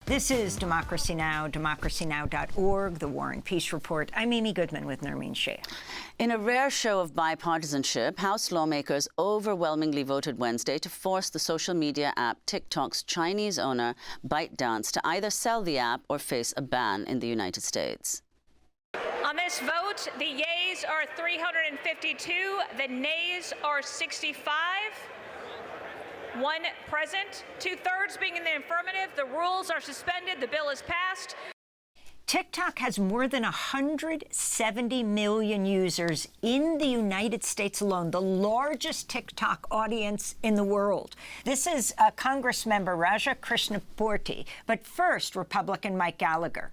This is Democracy Now!, democracynow.org, The War and Peace Report. I'm Amy Goodman with Nermeen Sheikh. In a rare show of bipartisanship, House lawmakers overwhelmingly voted Wednesday to force the social media app TikTok's Chinese owner, ByteDance, to either sell the app or face a ban in the United States. On this vote, the yeas are 352, the nays are 65. One present, 2/3 being in the affirmative. The rules are suspended. The bill is passed. TikTok has more than 170 million users in the United States alone, the largest TikTok audience in the world. This is Congress member Raja Krishnamoorthi. But first, Republican Mike Gallagher.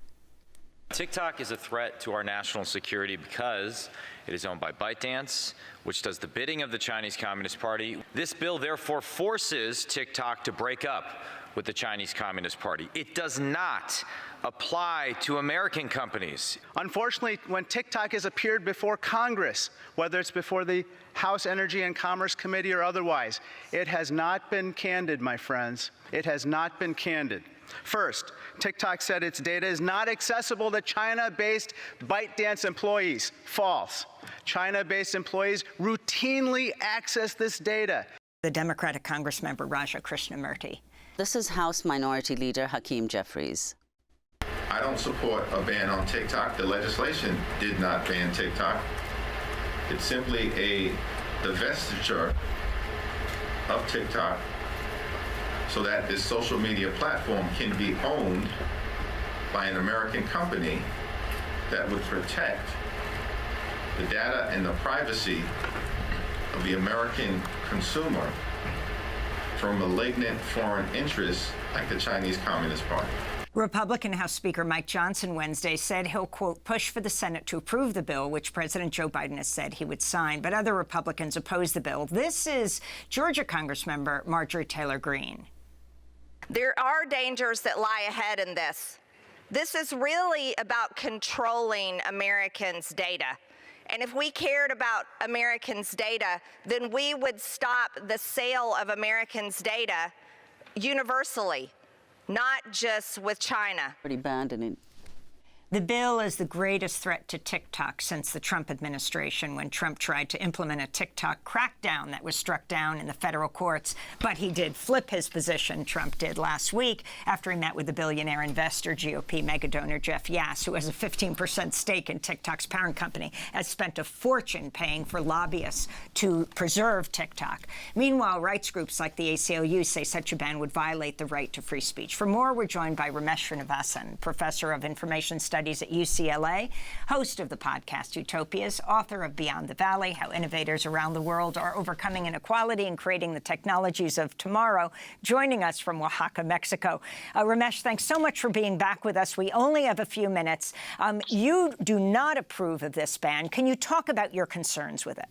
TikTok is a threat to our national security because it is owned by ByteDance, which does the bidding of the Chinese Communist Party. This bill therefore forces TikTok to break up with the Chinese Communist Party. It does not apply to American companies. Unfortunately, when TikTok has appeared before Congress, whether it's before the House Energy and Commerce Committee or otherwise, it has not been candid, my friends. It has not been candid. First, TikTok said its data is not accessible to China-based ByteDance employees. False. China-based employees routinely access this data. The Democratic Congress member Raja Krishnamoorthi. This is House Minority Leader Hakeem Jeffries. I don't support a ban on TikTok. The legislation did not ban TikTok. It's simply a divestiture of TikTok so that this social media platform can be owned by an American company that would protect the data and the privacy of the American consumer from malignant foreign interests like the Chinese Communist Party. Republican House Speaker Mike Johnson Wednesday said he'll, quote, push for the Senate to approve the bill, which President Joe Biden has said he would sign. But other Republicans oppose the bill. This is Georgia Congressmember Marjorie Taylor Greene. There are dangers that lie ahead in this. This is really about controlling Americans' data. And if we cared about Americans' data, then we would stop the sale of Americans' data universally, not just with China. Pretty banned in it. The bill is the greatest threat to TikTok since the Trump administration, when Trump tried to implement a TikTok crackdown that was struck down in the federal courts. But he did flip his position, Trump did last week, after he met with the billionaire investor, GOP megadonor Jeff Yass, who has a 15% stake in TikTok's parent company, has spent a fortune paying for lobbyists to preserve TikTok. Meanwhile, rights groups like the ACLU say such a ban would violate the right to free speech. For more, we're joined by Ramesh Srinivasan, professor of information studies at UCLA, host of the podcast Utopias, author of Beyond the Valley, How Innovators Around the World Are Overcoming Inequality and Creating the Technologies of Tomorrow, joining us from Oaxaca, Mexico. Ramesh, thanks so much for being back with us. We only have a few minutes. You do not approve of this ban. Can you talk about your concerns with it?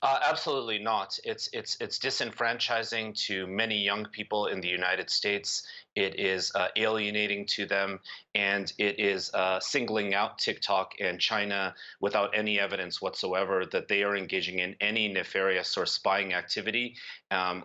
Absolutely not. It's disenfranchising to many young people in the United States. It is alienating to them, and it is singling out TikTok and China without any evidence whatsoever that they are engaging in any nefarious or spying activity,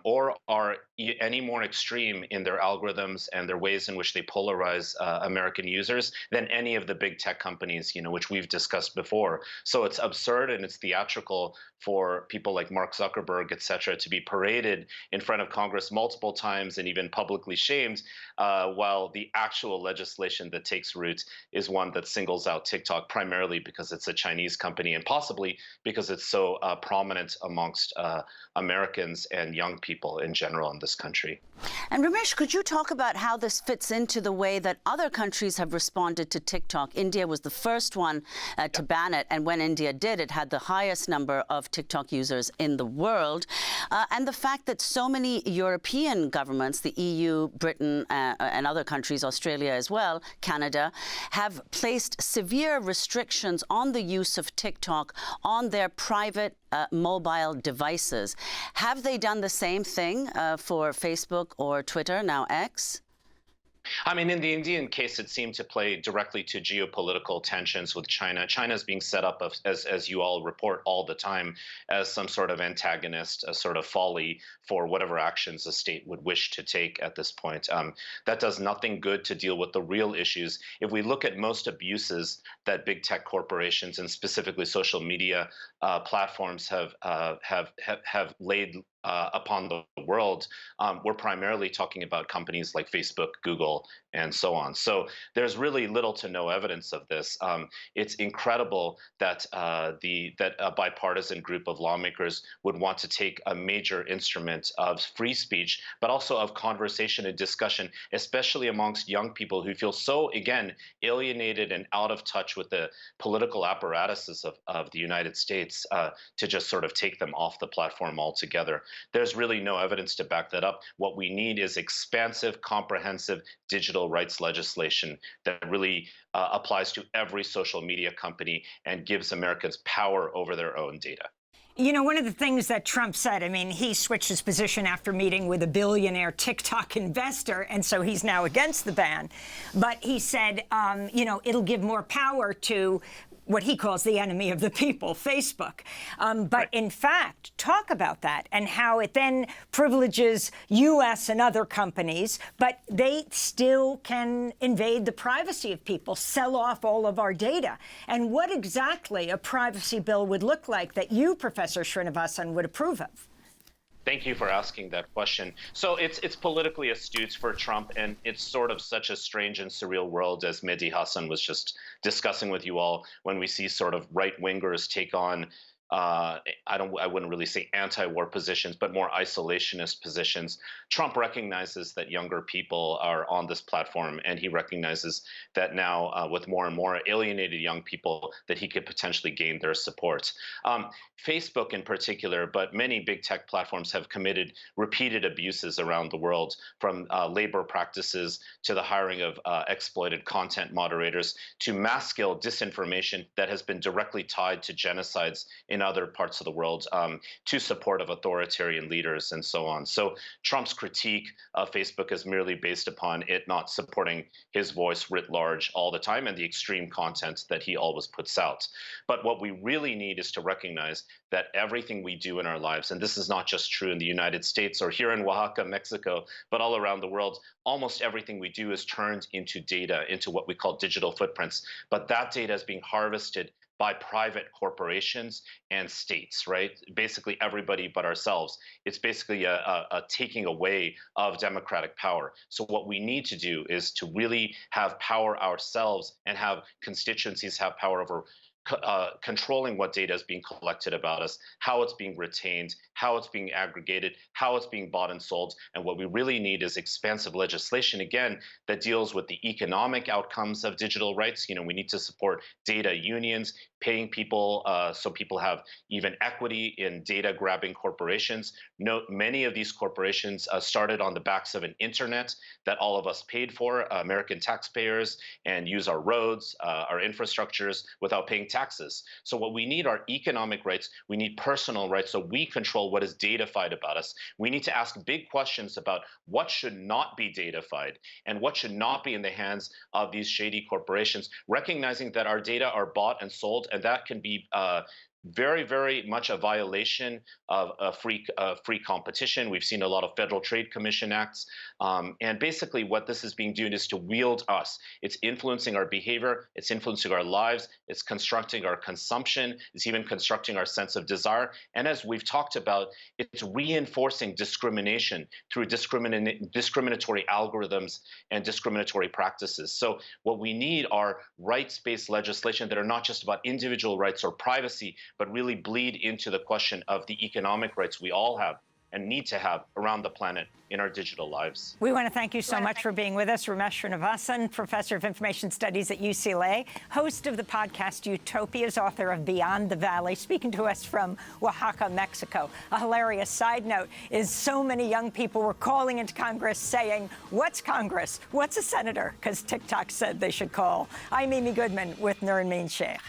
or are any more extreme in their algorithms and their ways in which they polarize American users than any of the big tech companies, which we've discussed before. So it's absurd and it's theatrical for people like Mark Zuckerberg, et cetera, to be paraded in front of Congress multiple times and even publicly shamed, while the actual legislation that takes root is one that singles out TikTok primarily because it's a Chinese company and possibly because it's so prominent amongst Americans and young people in general in this country. And Ramesh, could you talk about how this fits into the way that other countries have responded to TikTok? India was the first one to ban it, and when India did, it had the highest number of TikTok users in the world. And the fact that so many European governments, the EU, Britain, and other countries, Australia as well, Canada, have placed severe restrictions on the use of TikTok on their private mobile devices. Have they done the same thing for Facebook or Twitter, now X? I mean, in the Indian case, it seemed to play directly to geopolitical tensions with China. China is being set up, as you all report all the time, as some sort of antagonist, a sort of folly for whatever actions the state would wish to take at this point. That does nothing good to deal with the real issues. If we look at most abuses that big tech corporations and specifically social media platforms have laid upon the world, we're primarily talking about companies like Facebook, Google, and so on. So there's really little to no evidence of this. It's incredible that that a bipartisan group of lawmakers would want to take a major instrument of free speech, but also of conversation and discussion, especially amongst young people who feel so, again, alienated and out of touch with the political apparatuses of the United States, to just sort of take them off the platform altogether. There's really no evidence to back that up. What we need is expansive, comprehensive digital rights legislation that really applies to every social media company and gives Americans power over their own data. You know, one of the things that Trump said, I mean, he switched his position after meeting with a billionaire TikTok investor, and so he's now against the ban. But he said, you know, it'll give more power to what he calls the enemy of the people, Facebook. But in fact, talk about that and how it then privileges U.S. and other companies, but they still can invade the privacy of people, sell off all of our data. And what exactly a privacy bill would look like that you, Professor Srinivasan, would approve of? Thank you for asking that question. So it's politically astute for Trump, and it's sort of such a strange and surreal world, as Mehdi Hasan was just discussing with you all, when we see sort of right-wingers take on I wouldn't really say anti-war positions, but more isolationist positions. Trump recognizes that younger people are on this platform, and he recognizes that now with more and more alienated young people that he could potentially gain their support. Facebook in particular, but many big tech platforms have committed repeated abuses around the world, from labor practices to the hiring of exploited content moderators to mass-scale disinformation that has been directly tied to genocides in other parts of the world, to support of authoritarian leaders and so on. So Trump's critique of Facebook is merely based upon it not supporting his voice writ large all the time and the extreme content that he always puts out. But what we really need is to recognize that everything we do in our lives, and this is not just true in the United States or here in Oaxaca, Mexico, but all around the world, almost everything we do is turned into data, into what we call digital footprints. But that data is being harvested by private corporations and states, right? Basically everybody but ourselves. It's basically a taking away of democratic power. So what we need to do is to really have power ourselves and have constituencies have power over controlling what data is being collected about us, how it's being retained, how it's being aggregated, how it's being bought and sold. And what we really need is expansive legislation, again, that deals with the economic outcomes of digital rights. You know, we need to support data unions, paying people so people have even equity in data grabbing corporations. Note, many of these corporations started on the backs of an internet that all of us paid for, American taxpayers, and use our roads, our infrastructures without paying taxes. So what we need are economic rights. We need personal rights, so we control what is datafied about us. We need to ask big questions about what should not be datafied and what should not be in the hands of these shady corporations, recognizing that our data are bought and sold, and that can be very, very much a violation of free competition. We've seen a lot of Federal Trade Commission acts. And basically what this is being done is to wield us. It's influencing our behavior. It's influencing our lives. It's constructing our consumption. It's even constructing our sense of desire. And as we've talked about, it's reinforcing discrimination through discriminatory algorithms and discriminatory practices. So what we need are rights-based legislation that are not just about individual rights or privacy, but really bleed into the question of the economic rights we all have and need to have around the planet in our digital lives. We want to thank you so much for being with us. Ramesh Srinivasan, Professor of Information Studies at UCLA, host of the podcast Utopias, author of Beyond the Valley, speaking to us from Oaxaca, Mexico. A hilarious side note is so many young people were calling into Congress saying, what's Congress? What's a senator? Because TikTok said they should call. I'm Amy Goodman with Nureen Sheikh.